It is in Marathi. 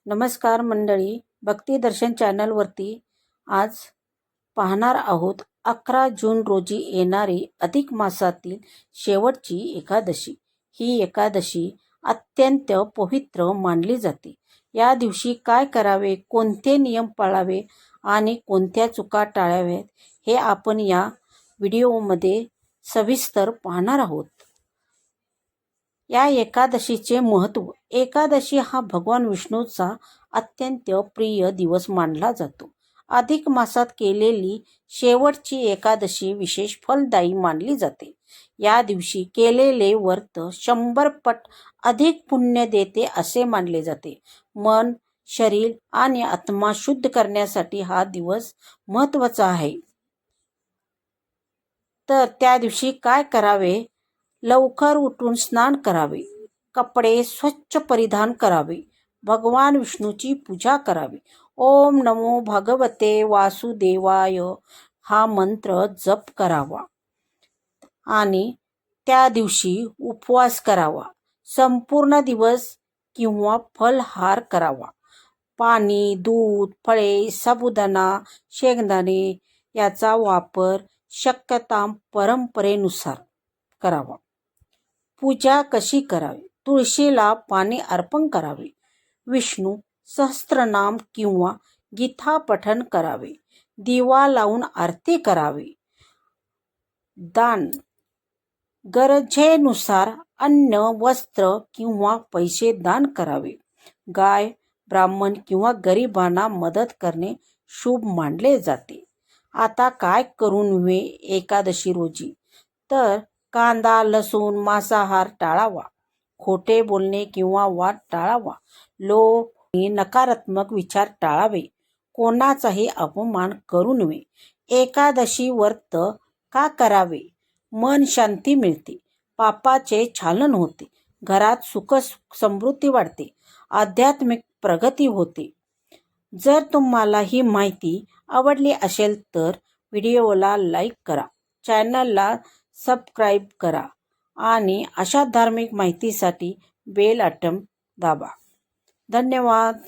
नमस्कार मंडळी, भक्ती दर्शन चॅनलवरती आज पाहणार आहोत 11 जून रोजी येणारी अधिक मासातील शेवटची एकादशी। ही एकादशी अत्यंत पवित्र मानली जाते। या दिवशी काय करावे, कोणते नियम पाळावे आणि कोणत्या चुका टाळाव्यात हे आपण या व्हिडिओमध्ये सविस्तर पाहणार आहोत। या एकादशीचे महत्त्व। एकादशी हा भगवान विष्णूचा अत्यंत प्रिय दिवस मानला जातो। अधिक मासात केलेली शेवटची एकादशी विशेष फलदायी मानली जाते। या दिवशी केलेले व्रत 100 पट अधिक पुण्य देते असे मानले जाते। मन, शरीर आणि आत्मा शुद्ध करण्यासाठी हा दिवस महत्त्वाचा आहे। तर त्या दिवशी काय करावे? लवकर उठून स्नान करावे, कपडे स्वच्छ परिधान करावे, भगवान विष्णूची पूजा करावी, ओम नमो भगवते वासुदेवाय हा मंत्र जप करावा आणि त्या दिवशी उपवास करावा। संपूर्ण दिवस किंवा फलहार करावा। पाणी, दूध, फळे, साबुदाणा, शेंगदाणे याचा वापर शक्यता परंपरेनुसार करावा। पूजा कशी करावी? तुळशीला पाणी अर्पण करावे, विष्णू सहस्त्रनाम किंवा गीता पठण करावे, दिवा लावून आरती करावी, दान गरजेनुसार अन्न, वस्त्र किंवा पैसे दान करावे, गाय, ब्राह्मण किंवा गरिबांना मदत करणे शुभ मानले जाते। आता काय करू नये एकादशी रोजी? तर कांदा, लसूण, मांसाहार टाळावा, खोटे बोलणे किंवा वाद टाळावा, लोभ आणि नकारात्मक विचार टाळावे, कोणाचाही अपमान करू नये। एकादशी व्रत का करावे? मन शांती मिळते, पापाचे छालन होते, घरात सुख समृद्धी वाढते, आध्यात्मिक प्रगती होते। जर तुम्हाला ही माहिती आवडली असेल तर व्हिडिओला लाईक करा, चॅनलला सबस्क्राईब करा आणि अशा धार्मिक माहितीसाठी बेल आयकॉन दाबा। धन्यवाद।